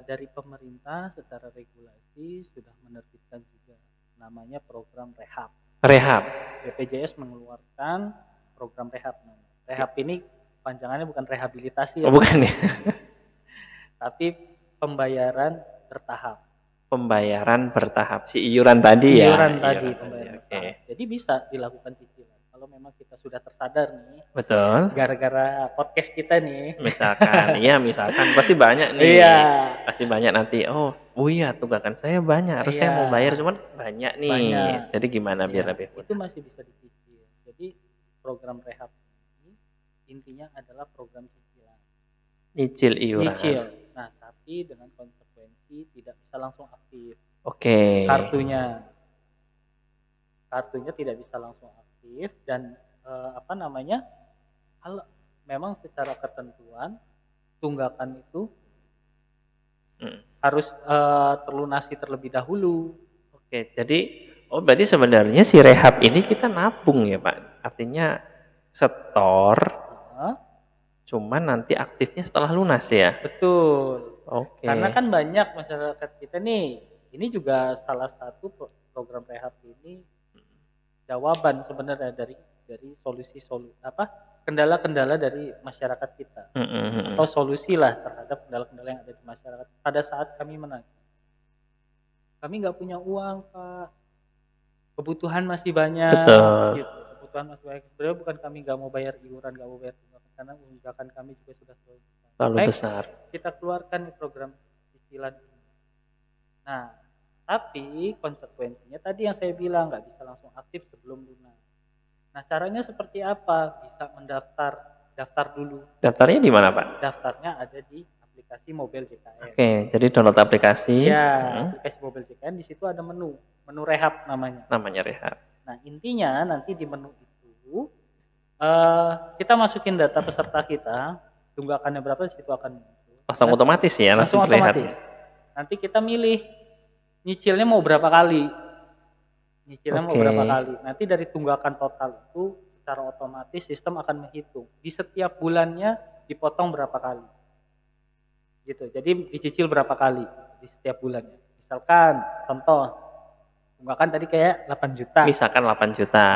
B: dari pemerintah secara regulasi sudah menerbitkan juga namanya program rehab.
A: Rehab.
B: BPJS mengeluarkan program rehab. Rehab ini panjangannya bukan rehabilitasi
A: Oh,
B: ya,
A: bukan ya?
B: tapi pembayaran bertahap.
A: Pembayaran bertahap, si iuran tadi ya.
B: Iuran tadi pembayaran
A: Oke.
B: bertahap. Jadi bisa dilakukan cicilan. Kalau memang kita sudah tersadar nih,
A: Betul.
B: gara-gara podcast kita nih.
A: Misalkan, misalkan pasti banyak nih.
B: Iya.
A: Pasti banyak nanti. Oh iya, tunggakan saya banyak. Harus saya mau bayar cuman banyak nih.
B: Banyak.
A: Jadi gimana biar lebih
B: Itu masih bisa dicicil. Jadi program rehab ini intinya adalah program cicilan.
A: Nyicil iuran.
B: Nyicil. Nah, tapi dengan konsekuensi tidak bisa langsung aktif.
A: Oke.
B: Kartunya tidak bisa langsung aktif dan kalau memang secara ketentuan tunggakan itu harus terlunasi terlebih dahulu.
A: Oke, jadi berarti sebenarnya si rehab ini kita nabung ya Pak. Artinya setor, cuman nanti aktifnya setelah lunas ya.
B: Betul.
A: Oke.
B: Karena kan banyak masyarakat kita nih, ini juga salah satu program rehab ini jawaban sebenarnya dari kendala-kendala dari masyarakat kita, atau solusi lah terhadap kendala-kendala yang ada di masyarakat pada saat kami menagih. Kami nggak punya uang Pak, kebutuhan masih banyak.
A: Betul.
B: Gitu. Kebutuhan masih banyak. Sebenarnya bukan kami nggak mau bayar iuran, nggak mau bayar tunggakan, karena tunggakan kami juga sudah
A: terlalu besar.
B: Kita keluarkan program cicilan ini. Nah, tapi konsekuensinya tadi yang saya bilang nggak bisa langsung aktif sebelum lunas. Nah, caranya seperti apa? Bisa daftar dulu.
A: Daftarnya di mana Pak?
B: Daftarnya ada di aplikasi Mobil JKN.
A: Oke, jadi download aplikasi.
B: Ya, aplikasi Mobil JKN, di situ ada menu rehab namanya.
A: Namanya rehab.
B: Nah, intinya nanti di menu itu kita masukin data peserta kita, tunggakannya berapa, di situ akan muncul.
A: Langsung otomatis ya,
B: langsung otomatis. Nanti kita milih nyicilnya mau berapa kali. Mau berapa kali. Nanti dari tunggakan total itu secara otomatis sistem akan menghitung di setiap bulannya dipotong berapa kali. Gitu. Jadi dicicil berapa kali di setiap bulannya. Misalkan contoh tunggakan tadi kayak 8 juta.
A: Misalkan 8 juta.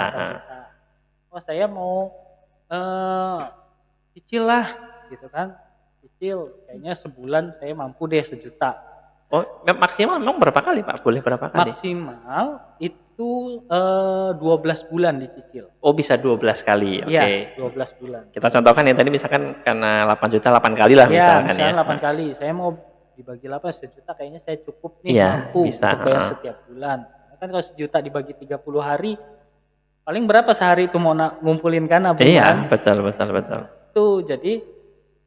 B: Oh, saya mau cicil lah gitu kan. Cicil kayaknya sebulan saya mampu deh 1 juta.
A: Oh, maksimal memang berapa kali Pak? Boleh berapa kali?
B: Maksimal itu 12 bulan dicicil.
A: Oh, bisa 12 kali. Oke.
B: Iya, 12 bulan.
A: Kita contohkan ya tadi misalkan karena 8 juta 8 kali lah misalkan ya.
B: 8 kali. Saya mau dibagi 8 1 juta kayaknya saya cukup nih mampu
A: bisa.
B: Untuk bayar setiap bulan. Kan kalau 1 juta dibagi 30 hari paling berapa sehari itu mau ngumpulin kan nabungan?
A: Iya, betul.
B: Tuh, jadi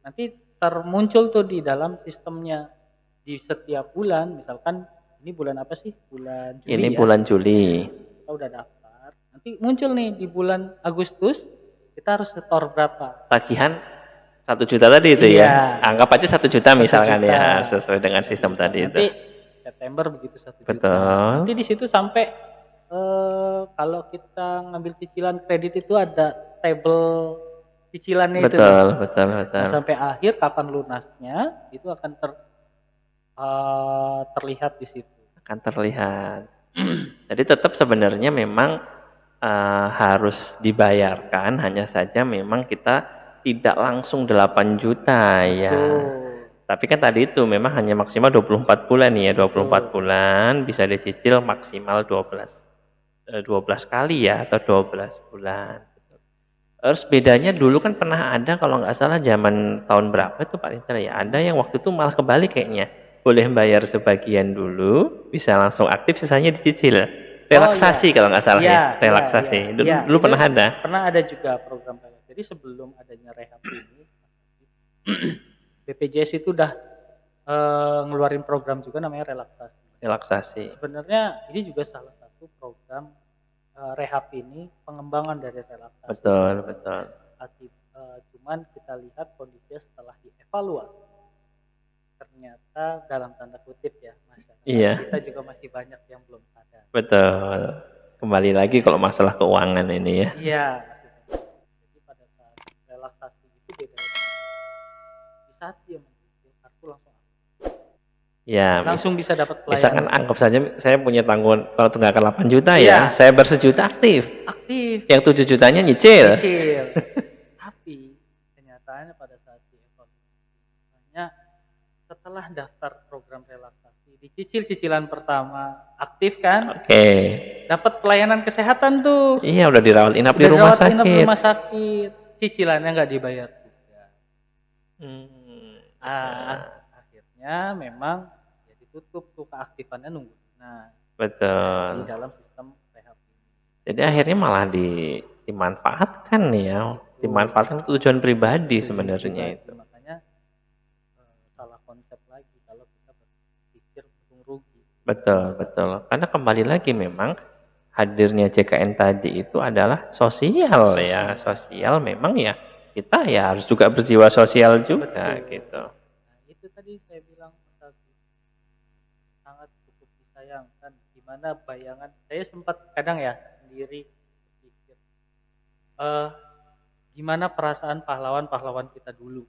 B: nanti termuncul tuh di dalam sistemnya di setiap bulan. Misalkan ini bulan apa sih? Bulan Juli.
A: Ini bulan Juli.
B: Kita udah daftar. Nanti muncul nih di bulan Agustus kita harus setor berapa?
A: Tagihan 1 juta tadi itu ya. Anggap aja 1 juta misalkan ya, sesuai dengan sistem tadi itu.
B: Nanti September begitu 1 juta.
A: Betul.
B: Nanti di situ sampai kalau kita ngambil cicilan kredit itu ada tabel cicilannya itu.
A: Betul.
B: Nah, sampai akhir kapan lunasnya itu akan terlihat di situ.
A: Akan terlihat. Jadi tetap sebenarnya memang harus dibayarkan, hanya saja memang kita tidak langsung 8 juta ya. Tapi kan tadi itu memang hanya maksimal 24 bulan ya, 24 bulan bisa dicicil maksimal 12 kali ya, atau 12 bulan. Terus bedanya dulu kan pernah ada kalau nggak salah zaman tahun berapa itu Pak Rinter ya, ada yang waktu itu malah kebalik kayaknya. Boleh bayar sebagian dulu, bisa langsung aktif, sisanya dicicil. Relaksasi kalau nggak salah ya, relaksasi. Dulu pernah ada.
B: Pernah ada juga program relaksasi. Jadi sebelum adanya rehab ini, BPJS itu udah ngeluarin program juga namanya relaksasi.
A: Relaksasi.
B: Sebenarnya ini juga salah satu program rehab ini pengembangan dari relaksasi.
A: Betul.
B: Cuman kita lihat kondisinya setelah dievaluasi, ternyata dalam tanda kutip ya masyarakat kita juga masih banyak yang belum sadar.
A: Betul. Kembali lagi kalau masalah keuangan ini ya.
B: Iya. Jadi pada saat relaksasi itu beda. Di saat dia mengambil kartu langsung bisa dapat pelayanan.
A: Misalkan anggap saja saya punya tanggungan kalau tunggakan 8 juta ya, saya bersejuta aktif. Yang 7 jutanya nyicil.
B: Tapi kenyataannya pada saat dievaluasi, setelah daftar program relaksasi, dicicil cicilan pertama, aktif kan? Dapat pelayanan kesehatan tuh.
A: Iya, udah dirawat inap di rumah
B: sakit. Cicilannya nggak dibayar juga. Akhirnya memang ya ditutup tuh keaktifannya nunggu. Nah,
A: betul.
B: Di dalam sistem rehab ini.
A: Jadi akhirnya malah dimanfaatkan ya, dimanfaatkan tujuan pribadi sebenarnya itu.
B: Makanya salah konsep lagi kalau kita berpikir untung rugi.
A: Betul. Karena kembali lagi memang hadirnya JKN tadi itu adalah sosial ya, sosial memang ya kita ya harus juga berjiwa sosial juga.
B: Betul.
A: Gitu.
B: Nah, itu tadi saya bilang sangat cukup disayangkan, gimana bayangan saya sempat kadang ya sendiri berpikir gimana perasaan pahlawan-pahlawan kita dulu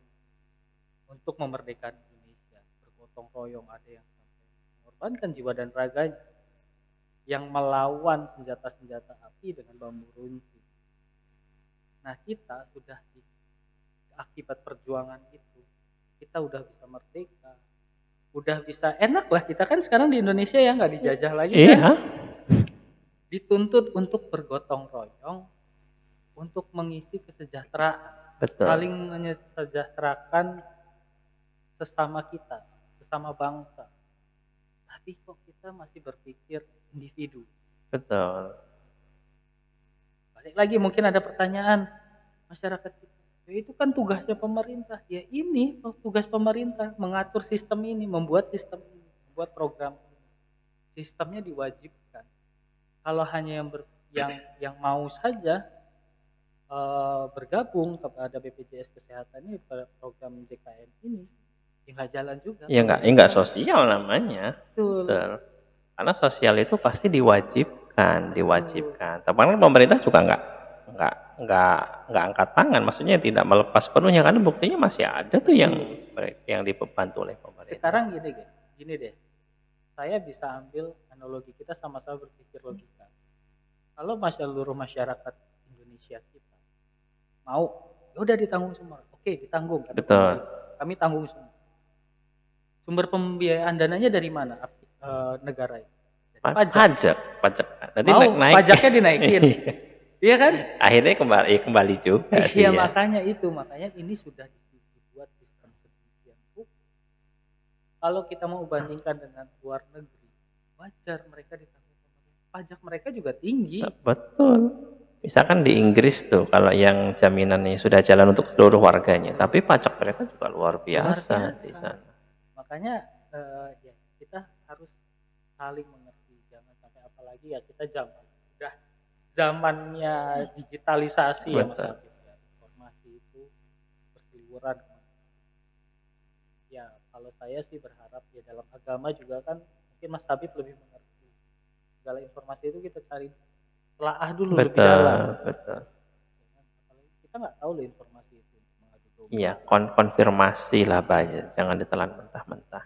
B: untuk memerdekakan Indonesia, bergotong royong, ada yang sampai mengorbankan jiwa dan raganya, yang melawan senjata-senjata api dengan bambu runcing. Nah, kita sudah akibat perjuangan itu, kita udah bisa merdeka, udah bisa enak lah kita kan sekarang di Indonesia ya, nggak dijajah lagi kan. Dituntut untuk bergotong royong untuk mengisi kesejahteraan, saling menyejahterakan sesama kita, sesama bangsa. Tapi kok kita masih berpikir individu.
A: Betul.
B: Balik lagi mungkin ada pertanyaan masyarakat kita, ya itu kan tugasnya pemerintah. Ya ini tugas pemerintah, mengatur sistem ini, membuat sistem ini, membuat program ini. Sistemnya diwajibkan. Kalau hanya yang mau saja bergabung kepada BPJS Kesehatan ini, pada program JKN ini, ya nggak jalan juga.
A: Ya nggak sosial namanya.
B: Betul.
A: Karena sosial itu pasti diwajibkan. Tapi kan pemerintah juga nggak angkat tangan, maksudnya tidak melepas penuhnya, karena buktinya masih ada tuh yang dibantu oleh pemerintah.
B: Sekarang gini deh, saya bisa ambil analogi, kita sama-sama berpikir logika. Kalau seluruh masyarakat Indonesia kita mau, udah ditanggung semua, oke ditanggung.
A: Betul.
B: Kami tanggung semua. Sumber pembiayaan dananya dari mana? Negara itu.
A: Pajak. Nanti naik.
B: Pajaknya dinaikin. Iya kan?
A: Akhirnya kembali juga.
B: Iya, makanya ini sudah dibuat sistem sedemikian rupa. Kalau kita mau bandingkan dengan luar negeri, wajar mereka ditanggung pemerintah. Pajak mereka juga tinggi.
A: Betul. Misalkan di Inggris tuh, kalau yang jaminannya sudah jalan untuk seluruh warganya, tapi pajak mereka juga luar biasa. Di sana. Makanya
B: ya kita harus saling mengerti, jangan sampai apalagi ya kita udah zamannya digitalisasi.
A: Betul.
B: Ya, informasi itu berseliweran. Ya kalau saya sih berharap ya dalam agama juga kan mungkin Mas Habib lebih mengerti, segala informasi itu kita cari telaah dulu lebih dalam.
A: Betul.
B: Kita nggak tahu loh informasi itu.
A: Iya, konfirmasi lah Pak, jangan ditelan mentah-mentah.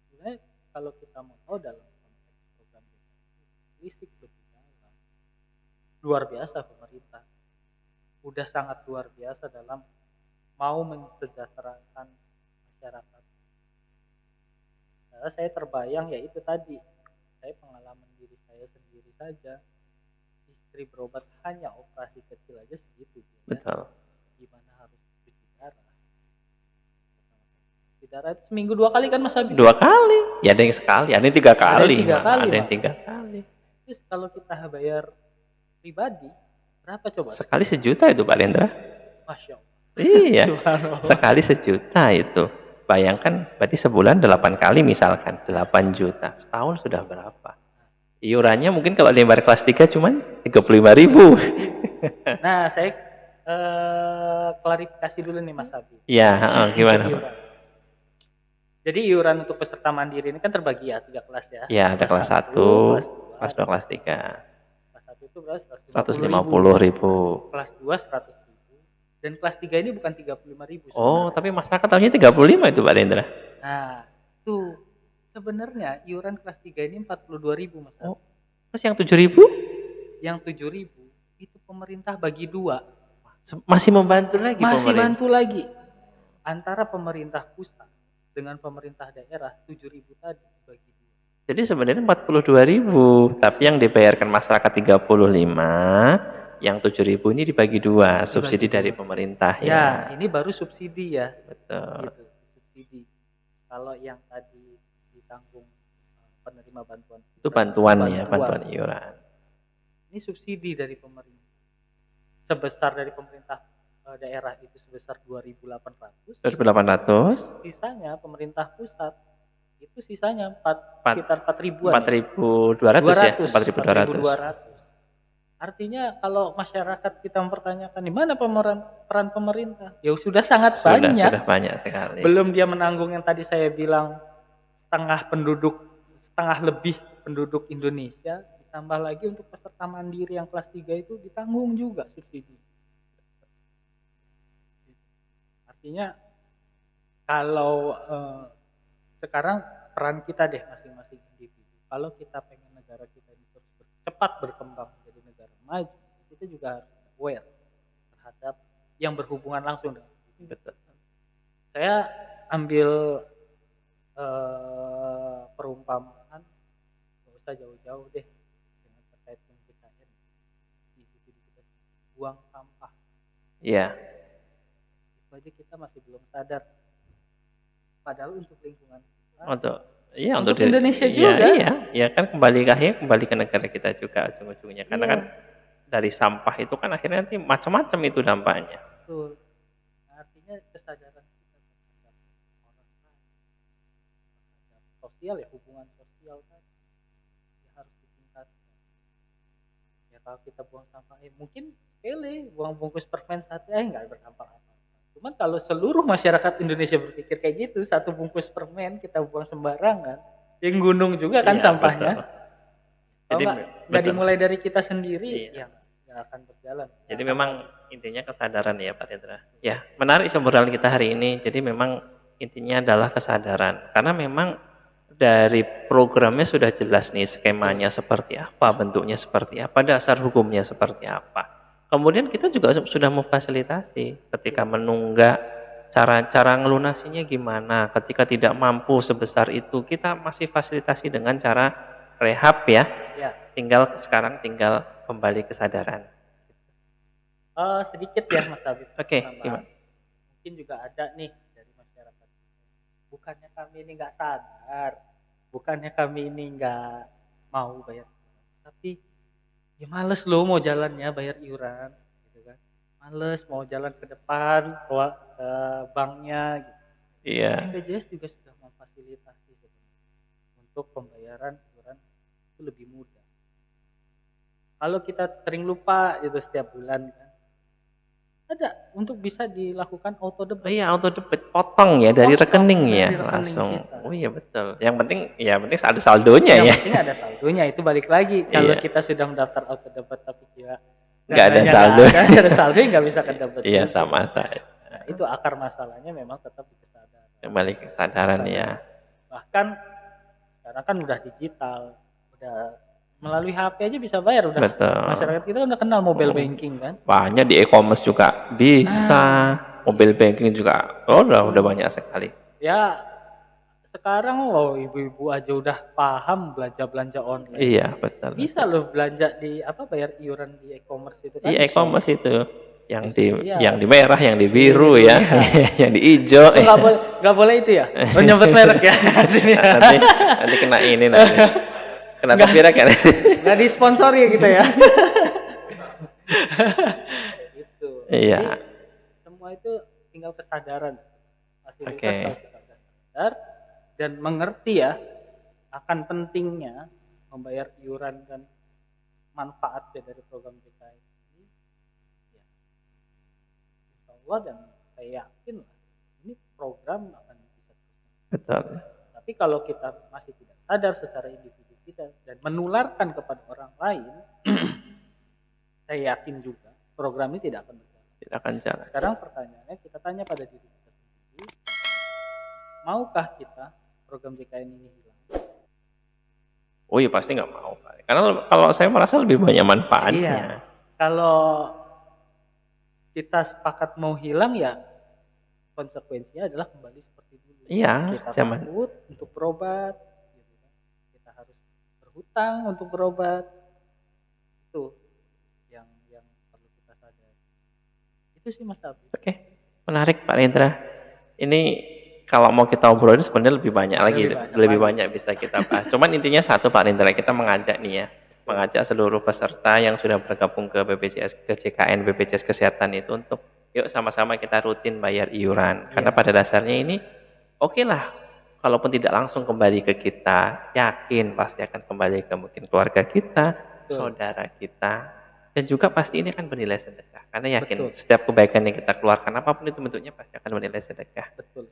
B: Sebenarnya kalau kita mau tahu dalam konteks program listik lebih dalam, luar biasa pemerintah. Udah sangat luar biasa dalam mau mensejahterakan masyarakat. Karena saya terbayang ya itu tadi, saya pengalaman diri saya sendiri saja, istri berobat hanya operasi kecil aja segitu.
A: Betul.
B: Gimana harus cuci darah? Cuci darah itu seminggu 2 kali kan Mas Habib?
A: 2 kali. Ya ada yang sekali, ada yang 3 kali.
B: Ada
A: yang 3 kali.
B: Terus kalau kita bayar pribadi, berapa coba?
A: Sekali 1 juta itu Pak Rendra.
B: Masya Allah.
A: Iya, sekali 1 juta itu. Bayangkan, berarti sebulan 8 kali misalkan, 8 juta. Setahun sudah berapa? Iurannya mungkin kalau lebar kelas 3 cuman 35.000.
B: Nah, saya klarifikasi dulu nih Mas Habib.
A: Iya, gimana?
B: Jadi iuran untuk peserta mandiri ini kan terbagi ya 3 kelas ya.
A: Iya, ada kelas 1, kelas 2, kelas 3.
B: Kelas 1 itu berapa?
A: 150.000.
B: Kelas 2 100.000. Dan kelas 3 ini bukan 35.000.
A: Oh, tapi masyarakat tahunya 35 itu Pak Rendra.
B: Nah, tuh sebenarnya iuran kelas 3 ini 42.000 Mas.
A: Oh, terus yang 7.000?
B: Yang 7.000 itu pemerintah bagi 2.
A: Masih membantu lagi
B: Masih bantu lagi. Antara pemerintah pusat dengan pemerintah daerah 7.000 tadi bagi 2.
A: Jadi sebenarnya 42.000, tapi yang dibayarkan masyarakat 35, yang 7.000 ini dibagi 2, subsidi dari pemerintah ya.
B: Ya, ini baru subsidi ya.
A: Betul.
B: Gitu, subsidi. Kalau yang tadi ditanggung penerima bantuan.
A: Itu bantuan iuran.
B: Ini subsidi dari pemerintah. Sebesar dari pemerintah daerah itu sebesar 2.800.
A: 2.800.
B: Sisanya pemerintah pusat itu sisanya sekitar 4.000-an.
A: 4.200 ya, 4.200.
B: Artinya kalau masyarakat kita mempertanyakan di mana peran pemerintah, ya sudah sangat banyak.
A: Sudah banyak sekali.
B: Belum dia menanggung yang tadi saya bilang setengah lebih penduduk Indonesia, ditambah lagi untuk peserta mandiri yang kelas 3 itu ditanggung juga subsidi. Artinya kalau sekarang peran kita deh masing-masing individu. Kalau kita pengen negara kita ini terus cepat berkembang menjadi negara maju, kita juga harus aware terhadap yang berhubungan langsung dengan itu. Betul. Saya ambil perumpamaan, nggak usah jauh-jauh deh dengan terkait dengan PKN. Di individu kita buang sampah.
A: Iya.
B: Itu aja kita masih belum sadar. Padahal untuk lingkungan kita,
A: untuk
B: Indonesia juga.
A: Iya kan kembali ke negara kita juga ujung-ujungnya. Karena kan dari sampah itu kan akhirnya nanti macam-macam itu dampaknya.
B: Betul. Nah, artinya kesadaran kita terhadap orang lain, terhadap sosial ya, hubungan sosial kan ya harus ditingkatkan. Ya kalau kita buang sampah, mungkin sepele, buang bungkus permen satu nggak berdampak apa. Cuman kalau seluruh masyarakat Indonesia berpikir kayak gitu, 1 bungkus permen kita buang sembarangan, yang gunung juga kan sampahnya. Kalau nggak dimulai dari kita sendiri, ya nggak akan berjalan.
A: Jadi memang intinya kesadaran ya Pak Rendra. Ya, menarik obrolan kita hari ini. Jadi memang intinya adalah kesadaran. Karena memang dari programnya sudah jelas nih skemanya seperti apa, bentuknya seperti apa, dasar hukumnya seperti apa. Kemudian kita juga sudah memfasilitasi ketika menunggak, cara ngelunasinya gimana, ketika tidak mampu sebesar itu kita masih fasilitasi dengan cara rehab ya. Sekarang tinggal kembali kesadaran.
B: Sedikit ya Mas Habib.
A: Oke, gimana?
B: Mungkin juga ada nih dari masyarakat. Bukannya kami ini nggak sadar, bukannya kami ini nggak mau bayar, tapi ya males loh mau jalannya bayar iuran, gitu kan? Males mau jalan ke depan, ke banknya. Gitu.
A: Iya.
B: BPJS juga sudah memfasilitasi sebenarnya untuk pembayaran iuran itu lebih mudah. Kalau kita sering lupa itu setiap bulan kan, ada untuk bisa dilakukan auto debit.
A: Iya, auto debit, potong ya dari rekening ya langsung. Kita. Oh iya betul. Yang penting ada saldonya ya.
B: Yang penting ada saldonya, itu balik lagi. Kalau kita sudah mendaftar auto debit tapi kira
A: nggak ada saldo,
B: nggak ada saldo nggak bisa ke debit.
A: Iya sama saya.
B: Nah, itu akar masalahnya memang tetap di kesadaran.
A: Kembali ke kesadaran ya.
B: Bahkan sekarang kan udah digital, udah melalui HP aja bisa bayar udah.
A: Betul.
B: Masyarakat kita udah kenal mobile banking kan.
A: Banyak di e-commerce juga bisa, mobile banking juga. Udah banyak sekali.
B: Ya sekarang loh ibu-ibu aja udah paham belanja online.
A: Iya, betul.
B: Bisa loh belanja di bayar iuran di e-commerce itu kan.
A: Di e-commerce itu yang
B: Iya.
A: yang di merah, yang di biru ya, yang di hijau.
B: Nggak boleh itu ya? Nyebut merek ya. Sini.
A: Nanti kena ini nanti. Kena copyright kan?
B: Nggak disponsori ya kita ya. Gitu.
A: Iya.
B: Jadi, semua itu tinggal kesadaran. Fasilitas
A: Oke.
B: kalau kita udah sadar dan mengerti ya akan pentingnya membayar iuran dan manfaatnya dari program JKN ini, ya, insya Allah dan saya yakin lah, ini program akan bisa terus.
A: Betul.
B: Tapi kalau kita masih tidak sadar secara individu kita dan menularkan kepada orang lain, saya yakin juga program ini tidak akan berjalan.
A: Tidak akan jalan.
B: Sekarang pertanyaannya kita tanya pada diri kita sendiri, maukah kita program JKN ini hilang?
A: Oh iya pasti nggak mau. Karena kalau saya merasa lebih banyak manfaatnya.
B: Iya. Kalau kita sepakat mau hilang ya konsekuensinya adalah kembali seperti dulu.
A: Iya,
B: Kita
A: zaman.
B: takut untuk berobat, gitu kan. Kita harus berhutang untuk berobat. Itu yang perlu kita sadari. Itu sih Mas Abi.
A: Oke, menarik Pak Rendra. Ini kalau mau kita obrolin sebenarnya lebih banyak lagi, lebih banyak bisa kita bahas. Cuman intinya satu Pak Rendra, kita mengajak nih ya, mengajak seluruh peserta yang sudah bergabung ke BPJS, ke JKN, BPJS Kesehatan itu untuk yuk sama-sama kita rutin bayar iuran. Karena pada dasarnya ini oke lah, kalaupun tidak langsung kembali ke kita, yakin pasti akan kembali ke mungkin keluarga kita, saudara kita, dan juga pasti ini akan bernilai sedekah. Karena yakin setiap kebaikan yang kita keluarkan apapun itu bentuknya pasti akan bernilai sedekah.
B: Betul.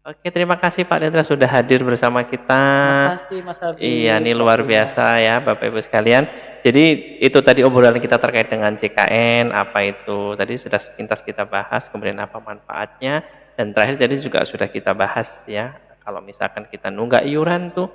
A: Oke, terima kasih Pak Rendra sudah hadir bersama kita.
B: Terima kasih Mas Abi.
A: Iya, ini luar biasa ya Bapak Ibu sekalian. Jadi itu tadi obrolan kita terkait dengan JKN, apa itu tadi sudah sepintas kita bahas, kemudian apa manfaatnya, dan terakhir tadi juga sudah kita bahas ya. Kalau misalkan kita nunggak iuran tuh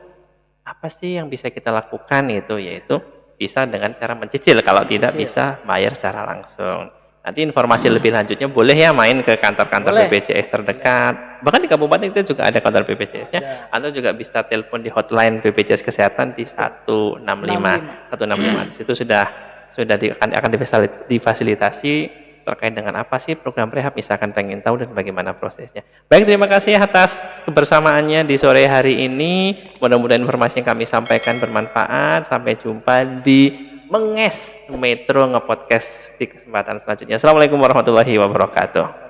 A: apa sih yang bisa kita lakukan itu, yaitu bisa dengan cara mencicil, kalau tidak bisa bayar secara langsung. Nanti informasi lebih lanjutnya boleh ya main ke kantor-kantor BPJS terdekat. Bahkan di kabupaten itu juga ada kantor BPJS-nya. Atau juga bisa telepon di hotline BPJS Kesehatan di 165. Di situ sudah akan difasilitasi terkait dengan apa sih program rehab, misalkan pengen tahu dan bagaimana prosesnya. Baik, terima kasih atas kebersamaannya di sore hari ini. Mudah-mudahan informasi yang kami sampaikan bermanfaat. Sampai jumpa di Menges Metro Ngepodcast di kesempatan selanjutnya. Assalamualaikum warahmatullahi wabarakatuh.